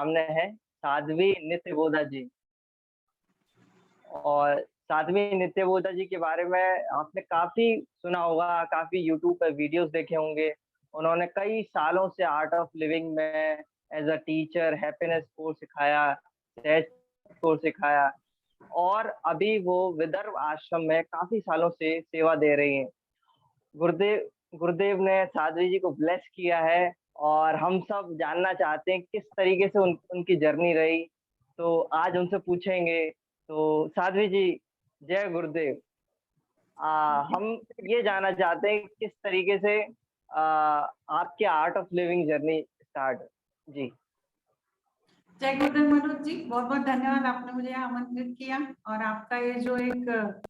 सामने है साध्वी नित्यबोधा जी। और साध्वी नित्यबोधा जी के बारे में आपने काफ़ी सुना होगा, काफ़ी यूट्यूब पे वीडियोज़ देखे होंगे। उन्होंने कई सालों से आर्ट ऑफ लिविंग में as a teacher happiness course सिखाया, सहज कोर्स सिखाया और अभी वो विदर्भ आश्रम में काफ़ी सालों से सेवा दे रही हैं। गुरुदेव गुरुदेव ने साध्वी जी को ब्लेस किया है और हम सब जानना चाहते हैं किस तरीके से उनकी जर्नी रही। तो आज उनसे पूछेंगे। तो साध्वी जी, जय गुरुदेव। हम ये जानना चाहते हैं किस तरीके से आपके Art of Living journey start. जी। जय गुरुदेव मनोज जी, बहुत बहुत धन्यवाद, आपने मुझे आमंत्रित किया और आपका ये जो एक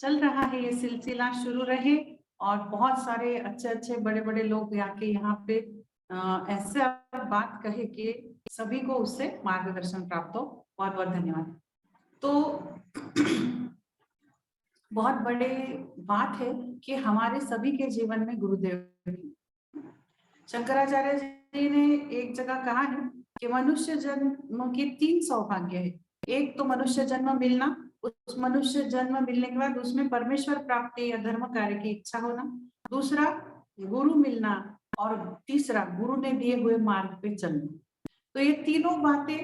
चल रहा है ये सिलसिला शुरू रहे और बहुत सारे अच्छे अच्छे बड़े बड़े लोग आके यहाँ पे ऐसे बात कहे कि सभी को उससे मार्गदर्शन प्राप्त हो। बहुत बहुत धन्यवाद। तो बहुत बड़े बात है कि हमारे सभी के जीवन में गुरुदेव। शंकराचार्य जी ने एक जगह कहा है कि मनुष्य जन्म के 3 सौभाग्य है। एक तो मनुष्य जन्म मिलना, उस मनुष्य जन्म मिलने के बाद उसमें परमेश्वर प्राप्ति या धर्म कार्य की इच्छा होना, दूसरा गुरु मिलना और तीसरा गुरु ने दिए हुए मार्ग पे चलना। तो ये तीनों बातें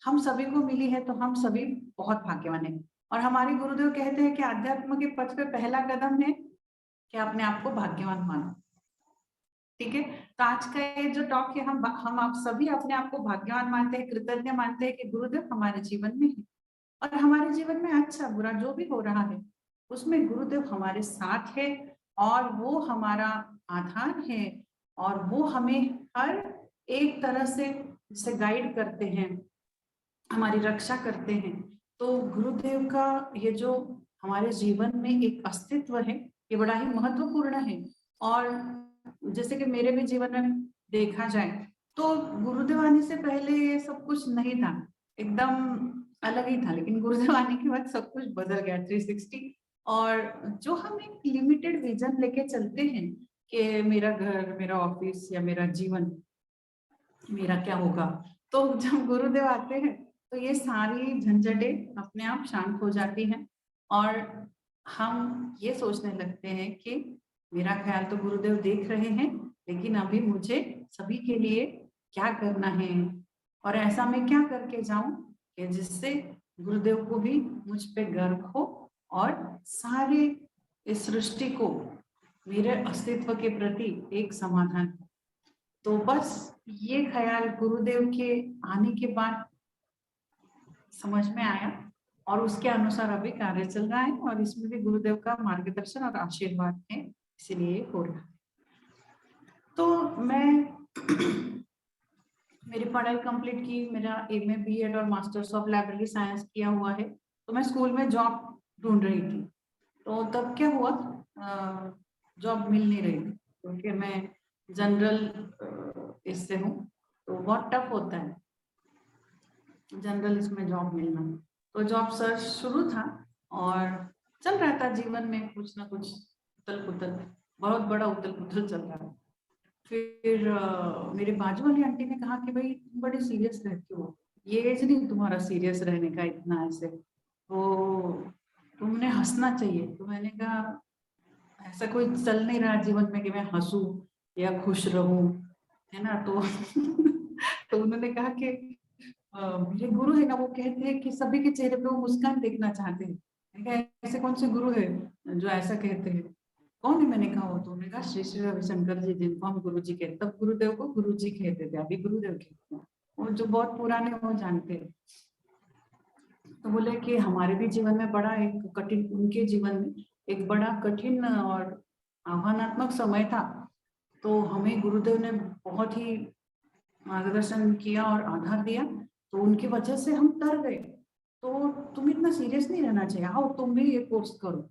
हम सभी को मिली है, तो हम सभी बहुत भाग्यवान हैं। और हमारे गुरुदेव कहते हैं कि आध्यात्म के पथ पे पहला कदम है कि अपने आप को भाग्यवान मानो। ठीक है, तो आज का ये जो टॉक है, हम आप सभी अपने आप को भाग्यवान मानते हैं, कृतज्ञ मानते हैं कि गुरुदेव हमारे जीवन में है और हमारे जीवन में अच्छा बुरा जो भी हो रहा है उसमें गुरुदेव हमारे साथ है और वो हमारा आधार है और वो हमें हर एक तरह से गाइड करते हैं, हमारी रक्षा करते हैं। तो गुरुदेव का ये जो हमारे जीवन में एक अस्तित्व है ये बड़ा ही महत्वपूर्ण है। और जैसे कि मेरे भी जीवन में देखा जाए तो गुरुदेव आने से पहले ये सब कुछ नहीं था, एकदम अलग ही था, लेकिन गुरुदेव आने के बाद सब कुछ बदल गया 360। और जो हम एक लिमिटेड विजन लेके चलते हैं कि मेरा घर, मेरा ऑफिस या मेरा जीवन, मेरा क्या होगा, तो जब गुरुदेव आते हैं तो ये सारी झंझटें अपने आप शांत हो जाती हैं और हम ये सोचने लगते हैं कि मेरा ख्याल तो गुरुदेव देख रहे हैं, लेकिन अभी मुझे सभी के लिए क्या करना है और ऐसा मैं क्या करके जाऊं कि जिससे गुरुदेव को भी मुझ पे गर्व हो और सारे इस सृष्टि को मेरे अस्तित्व के प्रति एक समाधान। तो बस ये ख्याल गुरुदेव के आने के बाद समझ में आया और उसके अनुसार अभी कार्य चल रहा है और इसमें भी गुरुदेव का मार्गदर्शन और आशीर्वाद है, इसीलिए हो रहा है। तो मैं मेरी पढ़ाई कंप्लीट की, मेरा एमए बीएड और मास्टर्स ऑफ लाइब्रेरी साइंस किया हुआ है। तो मैं स्कूल में जॉब ढूंढ रही थी, तो तब क्या हुआ, जॉब मिल नहीं रही थी क्योंकि मैं जनरल इससे हूँ, तो बहुत टफ होता है जनरल इसमें जॉब मिलना। तो जॉब सर्च शुरू था और चल रहा था जीवन में कुछ ना कुछ उथल पुथल, बहुत बड़ा उथल पुथल चल रहा है। फिर मेरे बाजू वाली आंटी ने कहा कि भाई तुम बड़ी सीरियस रहती हो, ये एज नहीं तुम्हारा सीरियस रहने का इतना, ऐसे तो तुमने हंसना चाहिए। तो मैंने कहा ऐसा कोई चल नहीं रहा जीवन में कि मैं हंसूं या खुश रहूं, है ना। तो तो उन्होंने कहा कि मेरे गुरु है ना, वो कहते हैं कि सभी के चेहरे पे वो मुस्कान देखना चाहते हैं। मैंने कहा ऐसे कौन से गुरु है जो ऐसा कहते हैं, कौन है। मैंने कहा वो तो, उन्होंने कहा श्री श्री रविशंकर जी, जिनको हम गुरु जी कहते, तब गुरुदेव को गुरु जी कहते थे, अभी गुरुदेव कहते हैं, वो जो बहुत पुराने वो जानते हैं। तो बोले कि हमारे भी जीवन में बड़ा एक कठिन, उनके जीवन में एक बड़ा कठिन और आह्वानात्मक समय था, तो हमें गुरुदेव ने बहुत ही मार्गदर्शन किया और आधार दिया, तो उनकी वजह से हम तर गए। तो तुम इतना सीरियस नहीं रहना चाहिए, आओ तुम भी ये कोर्स करो,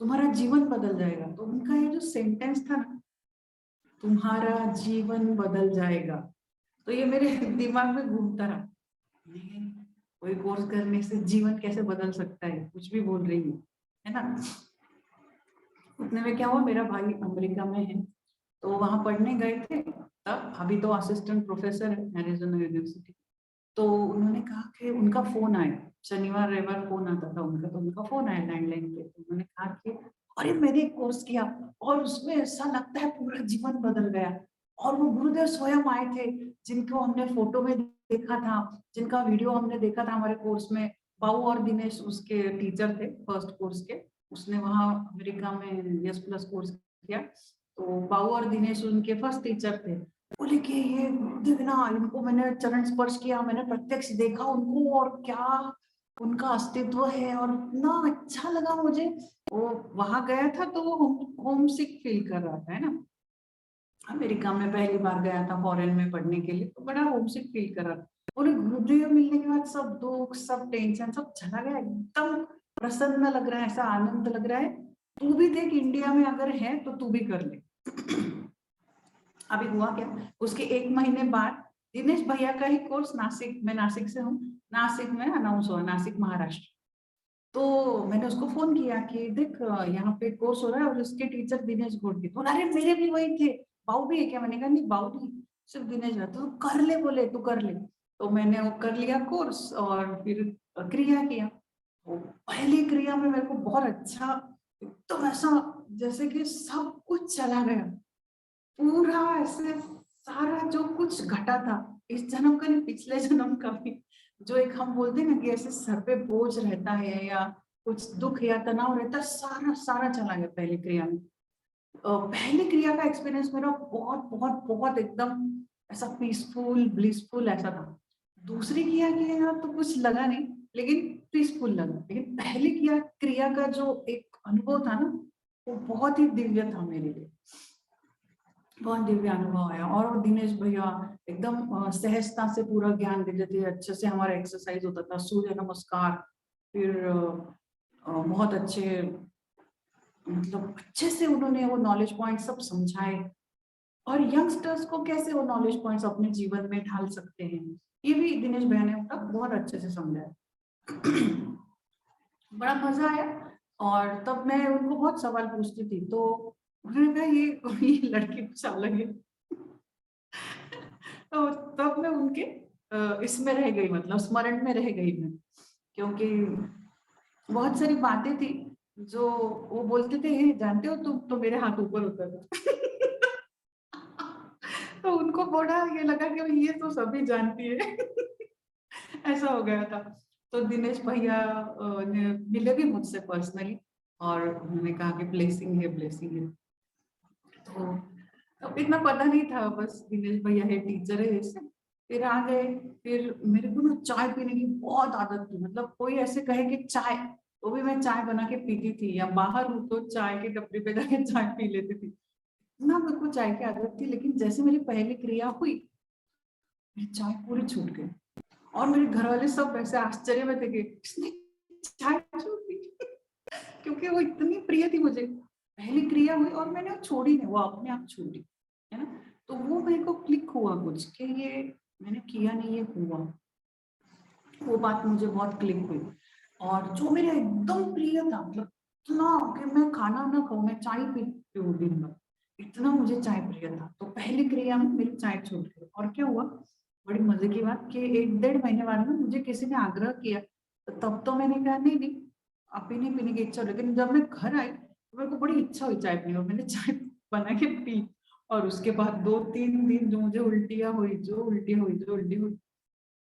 तुम्हारा जीवन बदल जाएगा। तो उनका ये जो सेंटेंस था ना, तुम्हारा जीवन बदल जाएगा, तो ये मेरे दिमाग में घूमता रहा, नहीं कोई कोर्स करने से जीवन कैसे बदल सकता है, कुछ भी बोल रही है ना। उतने में क्या हुआ, मेरा भाई अमेरिका में है तो वहां पढ़ने गए थे, तब अभी तो असिस्टेंट प्रोफेसर है एरिज़ोना यूनिवर्सिटी। तो उन्होंने कहा कि उनका फ़ोन आया, शनिवार, रविवार फ़ोन आता था उनका, तो उनका फ़ोन आया लैंडलाइन पे। तो उन्होंने कहा कि अरे! मैंने एक कोर्स किया और उसमें ऐसा लगता है पूरा जीवन बदल गया। और वो गुरुदेव स्वयं आए थे, जिनको हमने फ़ोटो में देखा था, जिनका वीडियो हमने देखा था हमारे कोर्स में। बाऊ और दिनेश उसके टीचर थे फर्स्ट कोर्स के। उसने वहाँ अमेरिका में यस प्लस कोर्स किया। तो बाऊ और दिनेश उनके फर्स्ट टीचर थे। बोले कि ये गुरुदेव ना, इनको मैंने चरण स्पर्श किया, मैंने प्रत्यक्ष देखा उनको और क्या उनका अस्तित्व है और इतना अच्छा लगा मुझे। वो वहाँ गया था तो वो होम सिक फील कर रहा था, है ना? अमेरिका में पहली बार गया था फॉरेन में पढ़ने के लिए, तो बड़ा होमसिक फील कर रहा था। बोले गुरुदेव मिलने के बाद सब दुःख, सब टेंशन सब चला गया, एकदम प्रसन्न लग रहा है, ऐसा आनंद लग रहा है। तू भी देख इंडिया में अगर है तो तू भी कर ले। अभी हुआ क्या, उसके 1 महीने बाद दिनेश भैया का ही कोर्स नासिक, मैं नासिक से हूँ, नासिक में अनाउंस हुआ, नासिक महाराष्ट्र। तो मैंने उसको फ़ोन किया कि देख यहाँ पे कोर्स हो रहा है और उसके टीचर दिनेश घोड़के। तो अरे मेरे भी वही थे, बाऊ भी है क्या? मैंने कहा नहीं बाऊ नहीं, सिर्फ दिनेश है। तो कर ले बोले, तू कर ले। तो मैंने वो कर लिया कोर्स और फिर क्रिया किया। तो पहली क्रिया में मेरे को बहुत अच्छा, एकदम ऐसा जैसे कि सब कुछ चला गया। पूरा ऐसे सारा जो कुछ घटा था, इस जन्म का नहीं पिछले जन्म का भी, जो एक हम बोलते हैं ना कि ऐसे सर पे बोझ रहता है या कुछ दुख या तनाव रहता है, सारा सारा चला गया पहली क्रिया में। पहली क्रिया का एक्सपीरियंस मेरा बहुत बहुत बहुत एकदम ऐसा पीसफुल ब्लिसफुल ऐसा था। दूसरी क्रिया किया तो कुछ लगा नहीं, लेकिन पीसफुल लगा। लेकिन पहली क्रिया क्रिया का जो एक अनुभव था ना, वो बहुत ही दिव्य था मेरे लिए। बहुत दिव्य अनुभव आया और दिनेश भैया एकदम सहजता से पूरा ज्ञान देते थे। अच्छे से हमारा एक्सरसाइज होता था, सूर्य नमस्कार, फिर बहुत अच्छे, मतलब अच्छे से उन्होंने वो नॉलेज पॉइंट सब समझाए और यंगस्टर्स को कैसे वो नॉलेज पॉइंट्स अपने जीवन में ढाल सकते हैं, ये भी दिनेश भैया ने मतलब बहुत अच्छे से समझाया। बड़ा मजा आया। और तब मैं उनको बहुत सवाल पूछती थी, तो उन्होंने कहा ये लड़की कुछ अलग है। तो तब मैं उनके इसमें रह गई, मतलब स्मरण में रह गई मैं, क्योंकि बहुत सारी बातें थी जो वो बोलते थे, "हे, जानते हो तुम?" तो मेरे हाथ ऊपर होता था। तो उनको बड़ा ये लगा कि भाई ये तो सभी जानती है। ऐसा हो गया था। तो दिनेश भैया ने मिले भी मुझसे पर्सनली और उन्होंने कहा कि ब्लेसिंग है, ब्लेसिंग है। तो तब इतना पता नहीं था, बस दिनेश भैया है, टीचर है ऐसे। फिर आ गए, फिर मेरे को ना चाय पीने की बहुत आदत थी, मतलब कोई ऐसे कहे कि चाय, वो भी मैं चाय बना के पीती थी, या बाहर हूँ तो चाय के टपरी पे जाके चाय पी लेती थी। ना मेरे को चाय की आदत थी, लेकिन जैसे मेरी पहली क्रिया हुई, मेरी चाय पूरी छूट गई और मेरे घर वाले सब ऐसे आश्चर्य में थे कि इसने चाय छोड़ दी। क्योंकि वो इतनी प्रिय थी मुझे। पहली क्रिया हुई और मैंने वो छोड़ी नहीं, वो अपने आप छूटी, है ना? तो वो मेरे को क्लिक हुआ कुछ कि ये मैंने किया नहीं, ये हुआ। वो बात मुझे बहुत क्लिक हुई और जो मेरे एकदम प्रिय था, मतलब इतना कि मैं खाना ना खाऊं, मैं चाय पीती हूँ दिन भर, इतना मुझे चाय प्रिय था। तो पहली क्रिया में मेरी चाय छूट गई और क्या हुआ, बड़ी मजे की बात कि 1 डेढ़ महीने बाद में मुझे किसी ने आग्रह किया, तो तब तो मैंने कहा नहीं नहीं, अभी नहीं पीने की इच्छा। लेकिन जब मैं घर आई तो मेरे को बड़ी इच्छा हुई चाय पीने, और मैंने चाय बना के पी। और उसके बाद 2-3 दिन जो मुझे उल्टियां हुई, जो उल्टी हुई, जो उल्टी हुई,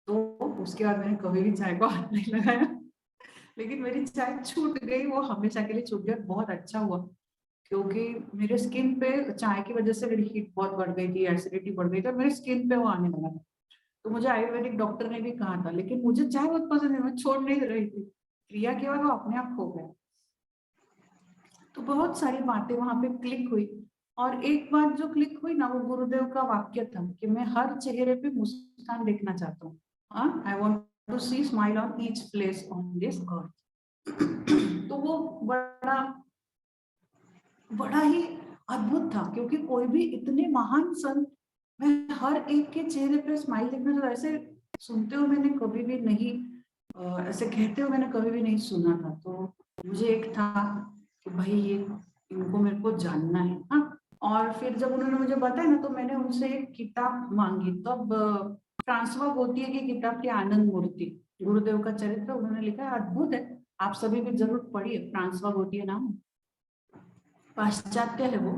तो उसके बाद मैंने कभी भी चाय को हाथ नहीं लगाया। लेकिन मेरी चाय छूट गई, वो हमेशा के लिए छूट गया। बहुत अच्छा हुआ, क्योंकि मेरे स्किन पे चाय की वजह से मेरी हीट बहुत बढ़ गई थी, एसिडिटी बढ़ गई थी और मेरे स्किन पे वो आने लगा था। तो मुझे आयुर्वेदिक डॉक्टर ने भी कहा था, लेकिन मुझे चाय बहुत पसंद है, मैं छोड़ नहीं रही थी। क्रिया के बाद वो अपने आप हो गया। तो बहुत सारी बातें वहां पे क्लिक हुई और एक बात जो क्लिक हुई ना, वो गुरुदेव का वाक्य था कि मैं हर चेहरे पे मुस्कान देखना चाहता हूँ। I want to see smile on each place on this earth. तो वो बड़ा बड़ा ही अद्भुत था, क्योंकि कोई भी इतने महान संत, मैं हर एक के चेहरे पे स्माइल देखना, तो ऐसे सुनते हुए मैंने कभी भी नहीं, ऐसे कहते हुए मैंने कभी भी नहीं सुना था। तो मुझे एक था कि भाई ये इनको मेरे को जानना है। हाँ, और फिर जब उन्होंने मुझे बताया ना, तो मैंने उनसे एक किताब मांगी। तब फ्रांसवा गोतिये की किताब थी आनंद मूर्ति, गुरुदेव का चरित्र, उन्होंने लिखा है, अद्भुत है, आप सभी भी जरूर पढ़िए। फ्रांसवा गोतिये नाम, पाश्चात्य है वो,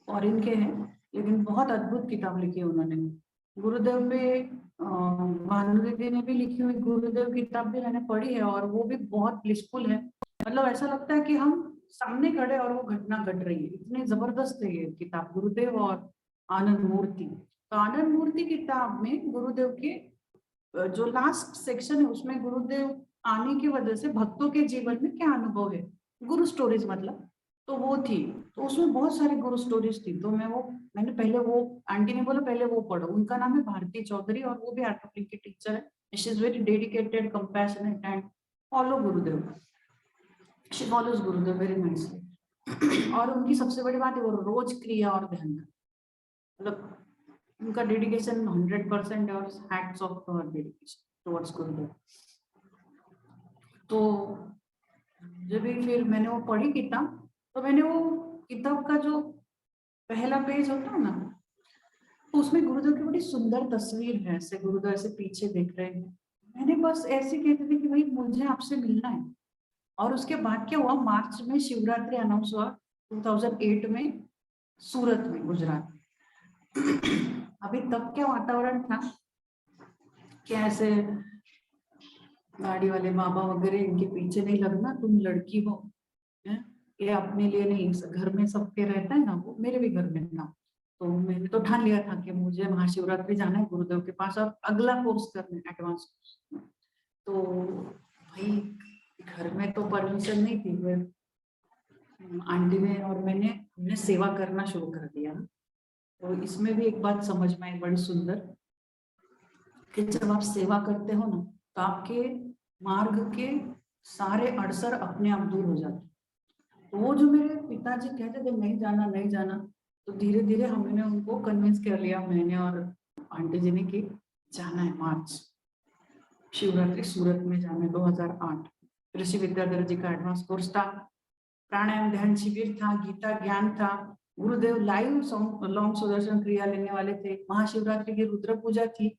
फॉरेन के हैं, लेकिन बहुत अद्भुत किताब लिखी है उन्होंने। गुरुदेव पे भानु दीदी ने भी लिखी हुई गुरुदेव की किताब भी मैंने पढ़ी है, और वो भी बहुत ब्लिसफुल है। मतलब ऐसा लगता है कि हम सामने खड़े और वो घटना घट रही है, इतनी जबरदस्त है ये किताब, गुरुदेव और आनंद मूर्ति। तो आनंद मूर्ति किताब में गुरुदेव के जो लास्ट सेक्शन है उसमें गुरुदेव आने की वजह से भक्तों के जीवन में क्या अनुभव है, गुरु स्टोरीज मतलब, तो वो थी। तो उसमें बहुत सारी गुरु स्टोरीज थी, तो मैंने पहले वो, आंटी ने बोला पहले वो पढ़ो। उनका नाम है भारती चौधरी और वो भी आर्ट ऑफ लिविंग की टीचर है। She is very dedicated, compassionate and follow Gurudev, she follows Gurudev very nicely. और उनकी सबसे बड़ी बात है वो रोज क्रिया और ध्यान का, मतलब उनका डेडिकेशन 100% और हैट्स ऑफ डेडिकेशन टुवर्ड्स गुरुदेव। तो जब भी फिर मैंने वो पढ़ी किताब, तो मैंने वो किताब का जो पहला पेज होता है ना, तो उसमें गुरुदेव की बड़ी सुंदर तस्वीर है, ऐसे गुरुदेव ऐसे पीछे देख रहे हैं। मैंने बस ऐसे कहते थे कि भाई मुझे आपसे मिलना है। और उसके बाद क्या हुआ, मार्च में शिवरात्रि अनाउंस हुआ 2008 में सूरत में, गुजरात। अभी तब क्या वातावरण था, क्या ऐसे गाड़ी वाले बाबा वगैरह इनके पीछे नहीं लगना, तुम लड़की हो, ये अपने लिए नहीं, घर में सबके रहता है ना, वो मेरे भी घर में था। तो मैंने तो ठान लिया था कि मुझे महाशिवरात्रि जाना है गुरुदेव के पास और अगला कोर्स करना है, एडवांस कोर्स। तो भाई घर में तो परमिशन नहीं थी, फिर आंटी ने और हमने सेवा करना शुरू कर दिया। तो इसमें भी एक बात समझ में आई बड़ी सुंदर, कि जब आप सेवा करते हो ना, तो आपके मार्ग के सारे अड़सर अपने आप दूर हो जाते। तो वो जो मेरे पिताजी कहते थे नहीं जाना नहीं जाना, तो धीरे धीरे हमने उनको कन्विंस कर लिया, मैंने और आंटी जी ने, कि जाना है मार्च शिवरात्रि सूरत में जाना है। 2008 ऋषि विद्याधर जी का एडवांस कोर्स था, प्राणायाम ध्यान शिविर था, गीता ज्ञान था, गुरुदेव लाइव लॉन्ग सुदर्शन क्रिया लेने वाले थे, महाशिवरात्रि की रुद्र पूजा थी,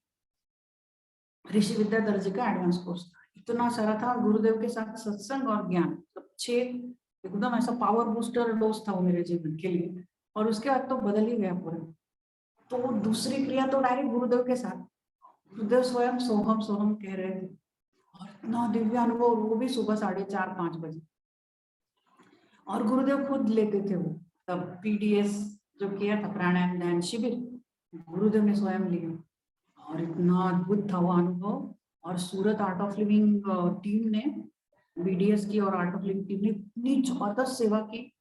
ऋषि विद्याधर जी का एडवांस कोर्स था, इतना सारा था। गुरुदेव के साथ सत्संग और ज्ञान, सब 6 एकदम ऐसा पावर बूस्टर डोज था वो मेरे जीवन के लिए। और उसके बाद तो बदल ही गया पूरा। तो दूसरी क्रिया तो डायरेक्ट गुरुदेव के साथ, गुरुदेव स्वयं सोहम सोहम कह रहे थे, और इतना दिव्य अनुभव, वो भी सुबह 4:30-5 बजे। और गुरुदेव खुद लेते थे वो, तब पीडीएस जो किया था, प्राणायाम ध्यान शिविर, गुरुदेव ने स्वयं लिया, और इतना अद्भुत था वो अनुभव। और सूरत आर्ट ऑफ लिविंग टीम ने, बीडीएस की और आर्ट ऑफ लिविंग टीम ने इतनी जबरदस्त सेवा की,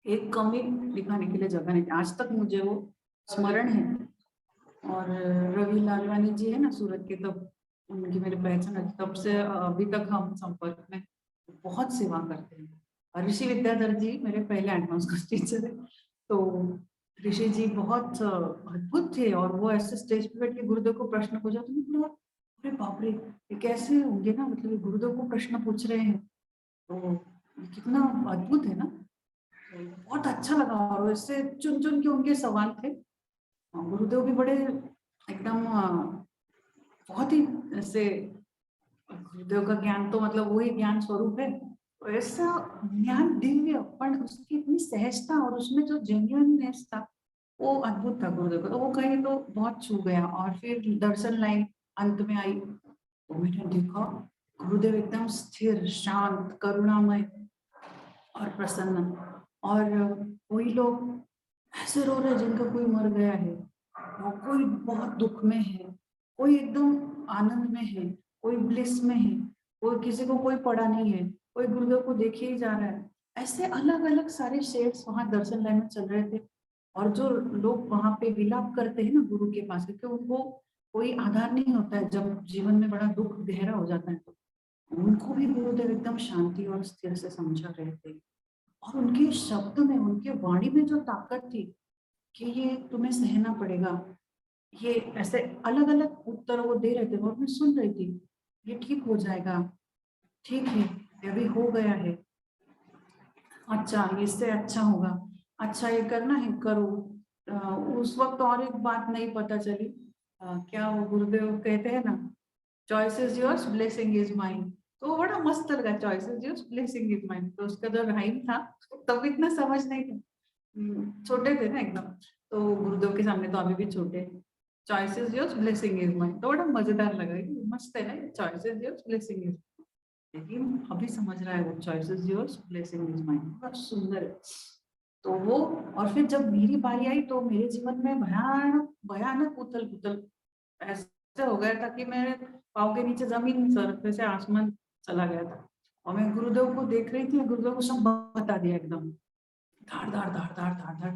एक कमी दिखाने के लिए जगह नहीं। आज तक मुझे वो स्मरण है। और रवि लालवानी जी है ना सूरत के, तब उनकी मेरी पहचान है, तब से अभी तक हम संपर्क में, बहुत सेवा करते हैं। और ऋषि विद्याधर जी मेरे पहले एडवांस कोर्स टीचर है। तो ऋषि जी बहुत अद्भुत थे, और वो ऐसे स्टेज पे बैठ के गुरुदेव को प्रश्न पूछा, तो बोला अरे बाप रे, ये कैसे होंगे ना, मतलब गुरुदेव को प्रश्न पूछ रहे हैं, तो कितना अद्भुत है ना। बहुत अच्छा लगा, और इससे चुन चुन के उनके सवाल थे। गुरुदेव भी बड़े एकदम बहुत ही ऐसे, गुरुदेव का ज्ञान तो मतलब वही ज्ञान स्वरूप है, तो ऐसा ज्ञान दिव्य, पर उसकी इतनी सहजता और उसमें जो जेन्युइननेस था, वो अद्भुत था गुरुदेव का। तो वो कहीं तो बहुत छू गया। और फिर दर्शन लाइन अंत में आई, तो मैंने देखा गुरुदेव एकदम स्थिर, शांत, करुणामय और प्रसन्न। और कोई लोग ऐसे रो रहे जिनका कोई मर गया है, और कोई बहुत दुख में है, कोई एकदम आनंद में है, कोई ब्लिस में है, कोई किसी को कोई पड़ा नहीं है, कोई गुरुदेव को देखे ही जा रहा है। ऐसे अलग अलग सारे शेड्स वहां दर्शन लाइन में चल रहे थे। और जो लोग वहां पे विलाप करते हैं ना गुरु के पास, क्योंकि उनको कोई आधार नहीं होता है जब जीवन में बड़ा दुख गहरा हो जाता है, तो उनको भी गुरुदेव एकदम शांति और स्थिर से समझा रहे थे। और उनके शब्द में, उनके वाणी में जो ताकत थी कि ये तुम्हें सहना पड़ेगा, ये ऐसे अलग अलग उत्तर वो दे रहे थे, और मैं सुन रही थी, ये ठीक हो जाएगा, ठीक है, ये अभी हो गया है, अच्छा इससे अच्छा होगा, अच्छा ये करना है करो। उस वक्त और एक बात नहीं पता चली क्या वो गुरुदेव कहते हैं ना, choice is yours blessing is mine. तो वो बड़ा मस्त लगा, choice is yours blessing is mine. तो उसका जो राइम था तब इतना समझ नहीं था, छोटे थे ना एकदम, तो गुरुदेव के सामने तो अभी भी छोटे। Choice is yours blessing is mine, तो बड़ा मजेदार लगा, कि मस्त है ना, choice is yours blessing is. लेकिन अभी समझ रहा है वो, choice is yours blessing is mine, बड़ा सुंदर है। तो वो, और फिर जब मेरी बारी आई तो मेरे जीवन में भयानक भयानक उथल पुथल ऐसे हो गया था कि मेरे पाँव के नीचे जमीन, सर से आसमान चला गया था। और मैं गुरुदेव को देख रही थी, गुरुदेव को सब बता दिया एकदम, धाड़ धाड़ धाड़ धाड़ धाड़ धाड़।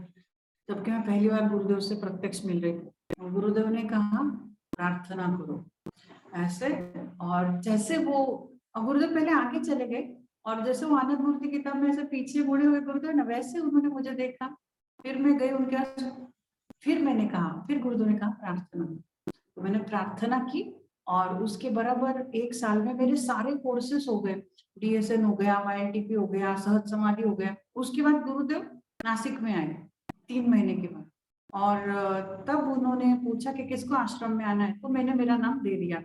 जबकि मैं पहली बार गुरुदेव से प्रत्यक्ष मिल रही थी, और गुरुदेव ने कहा प्रार्थना करो ऐसे। और जैसे वो, और गुरुदेव पहले आगे चले गए, और जैसे वो आनंद मूर्ति किताब में ऐसे पीछे मुड़े हुए गुरुदेव ना, वैसे उन्होंने मुझे देखा। फिर मैं गई उनके पास, फिर मैंने कहा, फिर गुरुदेव ने कहा प्रार्थना। तो मैंने प्रार्थना की, और उसके बराबर 1 साल में मेरे सारे कोर्सेस हो गए। डीएसएन हो गया, YLTP हो गया, सहज समाधि हो गया। उसके बाद गुरुदेव नासिक में आए 3 महीने के बाद, और तब उन्होंने पूछा कि किसको आश्रम में आना है, तो मैंने मेरा नाम दे दिया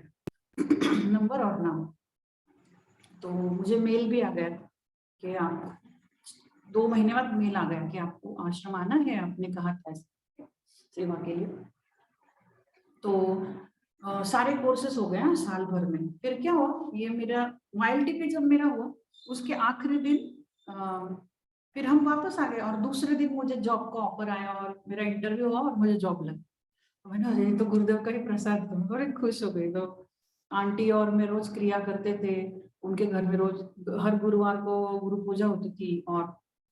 नंबर और नाम। तो मुझे मेल भी आ गया कि आप 2 महीने बाद मेल आ गया कि आपको आश्रम आना है, आपने कहा था सेवा के लिए। तो सारे कोर्सेस हो गए हैं साल भर में। फिर क्या हुआ, ये मेरा YLTP जब मेरा हुआ, उसके आखिरी दिन फिर हम वापस आ गए, और दूसरे दिन मुझे जॉब का ऑफर आया, और मेरा इंटरव्यू हुआ और मुझे जॉब लगी। तो मैंने, अरे तो गुरुदेव का ही प्रसाद था, बड़े खुश हो गई। तो आंटी और मैं रोज क्रिया करते थे उनके घर में, रोज हर गुरुवार को गुरु पूजा होती थी। और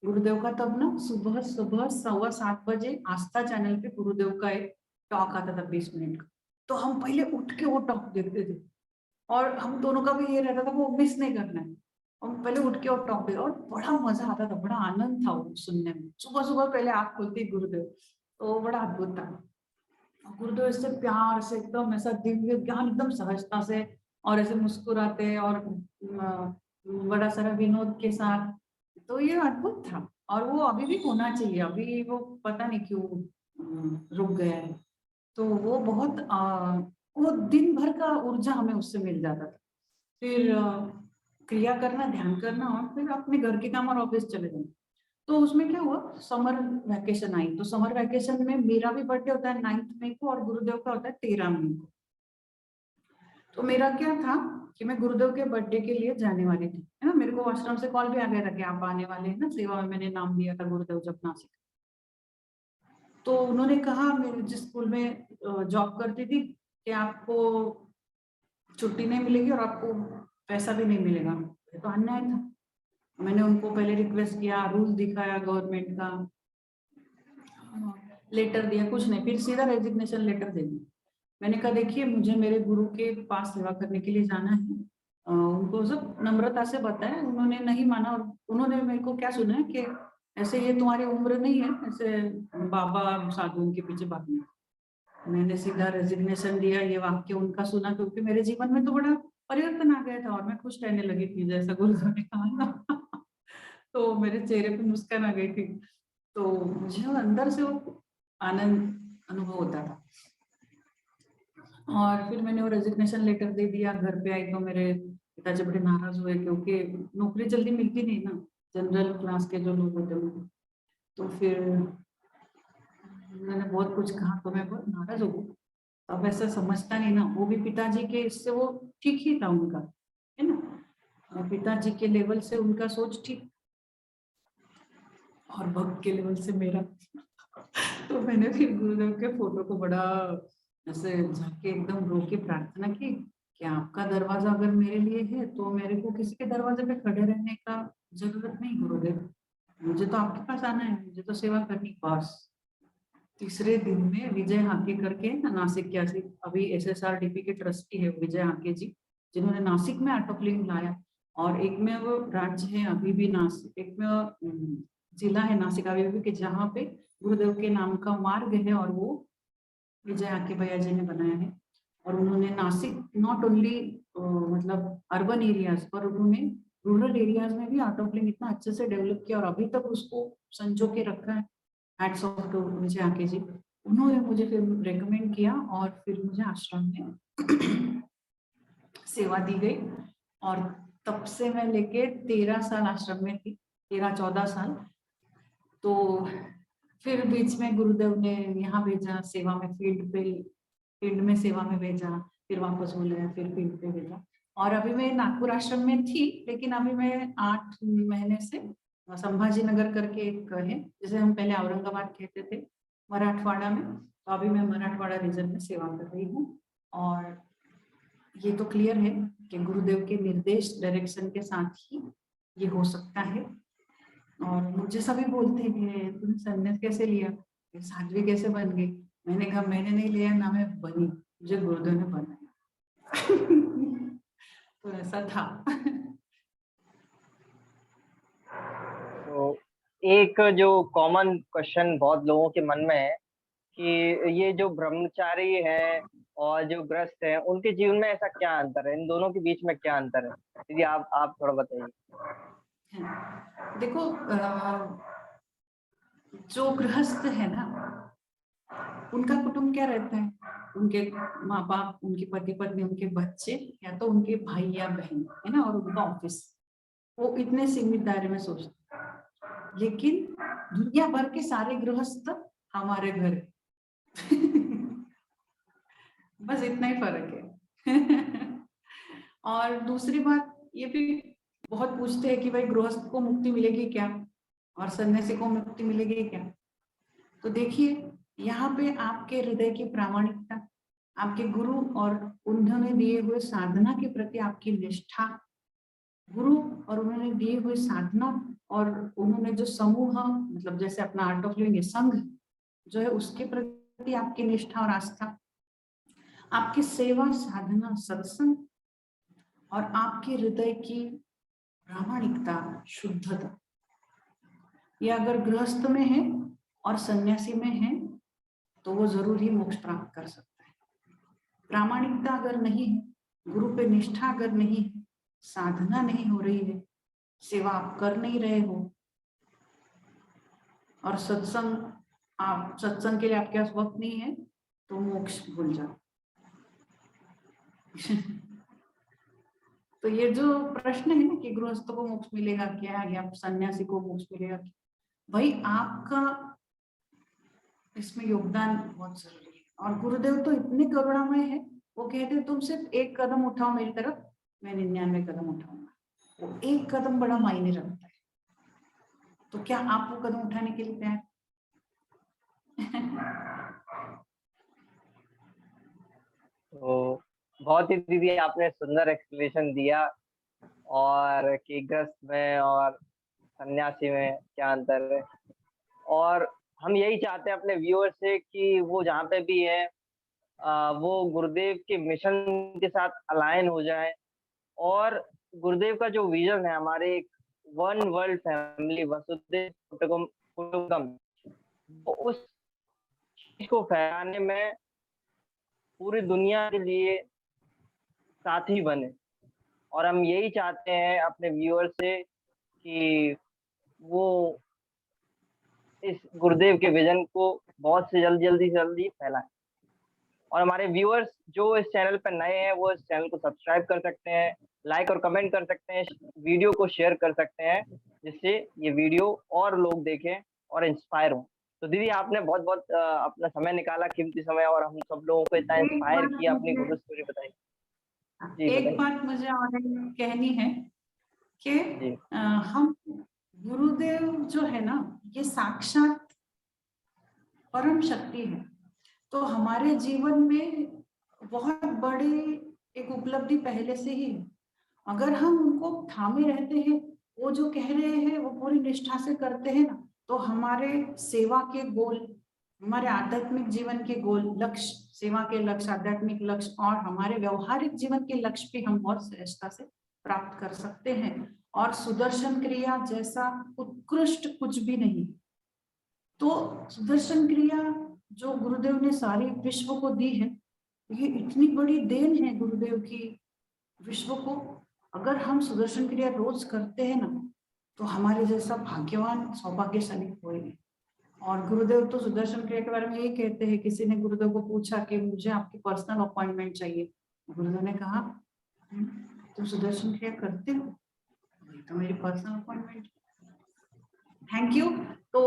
गुरुदेव का तब ना सुबह सुबह 7:15 बजे आस्था चैनल पे गुरुदेव का एक टॉक आता था 20 मिनट का। तो हम पहले उठ के वो टॉक देखते थे, और हम दोनों का भी ये रहता था वो मिस नहीं करना है। हम पहले उठ के और टॉक देखते, और बड़ा मजा आता था, बड़ा आनंद था वो सुनने में। सुबह सुबह पहले आँख खुलती गुरुदेव, तो बड़ा अद्भुत था। गुरुदेव इससे प्यार से एकदम ऐसा दिव्य ज्ञान, एकदम सहजता से, और ऐसे मुस्कुराते, और बड़ा सारा विनोद के साथ। तो ये अद्भुत था, और वो अभी भी होना चाहिए। अभी वो पता नहीं क्यों रुक गया है। तो वो बहुत वो दिन भर का ऊर्जा हमें उससे मिल जाता था। फिर क्रिया करना, ध्यान करना, और फिर अपने घर के काम और ऑफिस चले जाना। तो उसमें क्या हुआ, समर वैकेशन आई। तो समर वैकेशन में मेरा भी बर्थडे होता है 9 मई को, और गुरुदेव का होता है 13 मई को। तो मेरा क्या था कि मैं गुरुदेव के बर्थडे के लिए जाने वाली थी, है ना। मेरे को आश्रम से कॉल भी आ गया था कि आप आने वाले हैं ना सेवा में। मैंने नाम दिया था गुरुदेव जब नासिक। तो उन्होंने कहा, मेरे जिस स्कूल में जॉब करती थी, कि आपको छुट्टी नहीं मिलेगी और आपको पैसा भी नहीं मिलेगा। तो अन्याय था। मैंने उनको पहले रिक्वेस्ट किया, रूल दिखाया गवर्नमेंट का, लेटर दिया, कुछ नहीं, फिर सीधा रेजिग्नेशन लेटर दे दिया। मैंने कहा देखिए, मुझे मेरे गुरु के पास सेवा करने के लिए जाना है। उनको सब नम्रता से बताया, उन्होंने नहीं माना। और उन्होंने मेरे को क्या सुना है कि ऐसे ये तुम्हारी उम्र नहीं है ऐसे बाबा साधु के पीछे भागने। मैंने सीधा रेजिग्नेशन दिया। ये वाक्य उनका सुना, क्योंकि मेरे जीवन में तो बड़ा परिवर्तन आ गया था, और मैं खुश रहने लगी थी, जैसा गुरुदेव ने कहा ना। तो मेरे चेहरे पे मुस्कान आ गई थी। तो मुझे अंदर से वो आनंद अनुभव होता था। और फिर मैंने वो रेजिग्नेशन लेटर दे दिया। घर पे आई तो मेरे पिताजी बड़े नाराज हुए, क्योंकि नौकरी जल्दी मिलती नहीं ना जनरल क्लास के जो लोग होते हैं। तो फिर मैंने बहुत कुछ कहा, तो मैं बहुत नाराज हो गई। अब ऐसा समझता नहीं ना, वो भी पिताजी के इससे वो ठीक ही था उनका, है ना। पिताजी के लेवल से उनका सोच ठीक, और भक्त के लेवल से मेरा। तो मैंने फिर गुरुदेव के फोटो को बड़ा ऐसे जाके एकदम रो के प्रार्थना की कि आपका दरवाजा अगर मेरे लिए है तो मेरे को किसी के दरवाजे पे खड़े रहने का जरूरत नहीं गुरुदेव। मुझे तो आपके पास आना है, मुझे तो सेवा करनी बस। तीसरे दिन में विजय हाके करके नासिक के अभी SSRDP के ट्रस्टी है विजय हाके जी, जिन्होंने नासिक में आर्ट ऑफ लिविंग लाया। और एक में वो राज्य है अभी भी नासिक, एक में जिला है नासिक अभी भी, जहाँ पे गुरुदेव के नाम का मार्ग है, और वो विजय हाके भैया जी ने बनाया है। और उन्होंने नासिक नॉट ओनली मतलब अर्बन एरियाज पर, उन्होंने रूरल एरियाज में भी आर्ट ऑफ लिविंग इतना अच्छे से डेवलप किया, और अभी तक उसको संजो के रखा है। हैट्स ऑफ टू विजय हाके जी। उन्होंने मुझे फिर रेकमेंड किया और फिर मुझे आश्रम में सेवा दी गई। और तब से मैं लेके 13 साल आश्रम में थी, 13-14 साल। तो फिर बीच में गुरुदेव ने यहाँ भेजा सेवा में, फील्ड में सेवा में भेजा, फिर वापस बुलाया, फिर फील्ड पे भेजा। और अभी मैं नागपुर आश्रम में थी, लेकिन अभी मैं 8 महीने से संभाजी नगर करके एक है, जिसे हम पहले औरंगाबाद कहते थे, मराठवाड़ा में, तो अभी मैं मराठवाड़ा रीजन में सेवा कर रही हूँ। और ये तो क्लियर है कि गुरुदेव के निर्देश, डायरेक्शन के साथ ही ये हो सकता है। और मुझे सभी बोलते हैं कि तुम संन्यास कैसे लिया, साध्वी कैसे बन गई। मैंने कहा मैंने नहीं लिया ना, मैं बनी, मुझे गुरुदेव ने बनाया। तो ऐसा था। तो एक जो कॉमन क्वेश्चन बहुत लोगों के मन में है कि ये जो ब्रह्मचारी है और जो गृहस्थ है, उनके जीवन में ऐसा क्या अंतर है, इन दोनों के बीच में क्या अंतर है? दीदी आप थोड़ा बताइए। देखो, जो गृहस्थ है ना, उनका कुटुंब क्या रहता है, उनके माँ बाप, उनके पति पत्नी, उनके बच्चे, या तो उनके भाई या बहन, है ना, और उनका ऑफिस। वो इतने सीमित दायरे में सोचते हैं। लेकिन दुनिया भर के सारे गृहस्थ हमारे घर। बस इतना ही फर्क है। और दूसरी बात ये भी बहुत पूछते हैं कि भाई गृहस्थ को मुक्ति मिलेगी क्या, और सन्यासी को मुक्ति मिलेगी क्या। तो देखिए, यहाँ पे आपके हृदय की प्रामाणिकता, आपके गुरु और उन्होंने दिए हुए साधना के प्रति आपकी निष्ठा, गुरु और उन्होंने दिए हुए साधना और उन्होंने जो समूह, मतलब जैसे अपना आर्ट ऑफ लिविंग संघ जो है, उसके प्रति आपकी निष्ठा और आस्था, आपकी सेवा, साधना, सत्संग, और आपके हृदय की प्रामाणिकता, शुद्धता, ये अगर गृहस्थ में है और सन्यासी में है तो वो जरूर ही मोक्ष प्राप्त कर सकता है। प्रामाणिकता अगर नहीं है, गुरु पे निष्ठा अगर नहीं है, साधना नहीं हो रही है, सेवा आप कर नहीं रहे हो, और सत्संग के लिए आपके पास वक्त नहीं है, तो मोक्ष भूल जाओ। तो ये जो प्रश्न है ना कि गृहस्थ को मोक्ष मिलेगा क्या, या सन्यासी को मोक्ष मिलेगा क्या, भाई आपका इसमें योगदान बहुत जरूरी है। और गुरुदेव तो इतने करुणामय है, वो कहते तुम सिर्फ एक कदम उठाओ मेरी तरफ, मैं 99 कदम उठाऊंगा। वो एक कदम बड़ा मायने रखता है। तो क्या आप वो कदम उठाने के लिए तैयार? तो बहुत ही दीदी आपने सुंदर एक्सप्लेनेशन दिया, और कि गृहस्थ में और सन्यासी में क्या अंतर है। और हम यही चाहते हैं अपने व्यूअर से कि वो जहाँ पे भी है, वो गुरुदेव के मिशन के साथ अलाइन हो जाए, और गुरुदेव का जो विजन है, हमारे एक वन वर्ल्ड फैमिली, वसुधैव कुटुंबकम, तो उस चीज को फैलाने में पूरी दुनिया के लिए साथी बने। और हम यही चाहते हैं अपने व्यूअर से कि वो इस गुरुदेव के विजन को बहुत से जल्दी फैलाएं। और हमारे व्यूअर्स जो इस चैनल पर नए हैं, वो इस चैनल को सब्सक्राइब कर सकते हैं, लाइक और कमेंट कर सकते हैं, वीडियो को शेयर कर सकते हैं, जिससे ये वीडियो और लोग देखें और इंस्पायर हों। तो दीदी आपने बहुत बहुत अपना समय निकाला, कीमती समय, और हम सब लोगों को इतना इंस्पायर किया, अपनी गुरु स्टोरी बताई। जी एक बताइए। बात मुझे और कहनी है कि जी हम गुरुदेव जो है ना, ये साक्षात परम शक्ति है। तो हमारे जीवन में बहुत बड़ी एक उपलब्धि पहले से ही है। अगर हम उनको थामे रहते हैं, वो जो कह रहे हैं वो पूरी निष्ठा से करते हैं ना, तो हमारे सेवा के गोल, हमारे आध्यात्मिक जीवन के गोल, लक्ष्य, सेवा के लक्ष्य, आध्यात्मिक लक्ष्य और हमारे व्यवहारिक जीवन के लक्ष्य भी हम बहुत सहजता से प्राप्त कर सकते हैं। और सुदर्शन क्रिया जैसा उत्कृष्ट कुछ भी नहीं। तो सुदर्शन क्रिया जो गुरुदेव ने सारी विश्व को दी है, ये इतनी बड़ी देन है गुरुदेव की विश्व को। अगर हम सुदर्शन क्रिया रोज करते हैं ना, तो हमारे जैसा भाग्यवान, सौभाग्यशाली कोई नहीं। और गुरुदेव तो सुदर्शन क्रिया के बारे में यही कहते हैं, किसी ने गुरुदेव को पूछा कि मुझे आपकी पर्सनल अपॉइंटमेंट चाहिए, गुरुदेव ने कहा तुम सुदर्शन क्रिया करते हो, वही तो मेरी पर्सनल अपॉइंटमेंट। Thank you. तो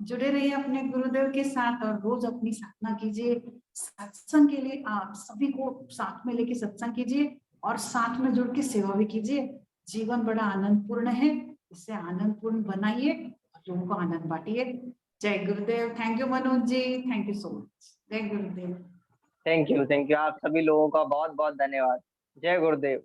जुड़े रहिए अपने गुरुदेव के साथ और रोज अपनी साधना कीजिए। सत्संग के लिए आप सभी को साथ में लेके सत्संग कीजिए और साथ में जुड़ के सेवा भी कीजिए। जीवन बड़ा आनंदपूर्ण है, इसे आनंदपूर्ण बनाइए और लोगों को आनंद बांटिए। जय गुरुदेव। Thank you Manoj ji, thank you so much. जय गुरुदेव। थैंक यू, आप सभी लोगों का बहुत बहुत धन्यवाद। जय गुरुदेव।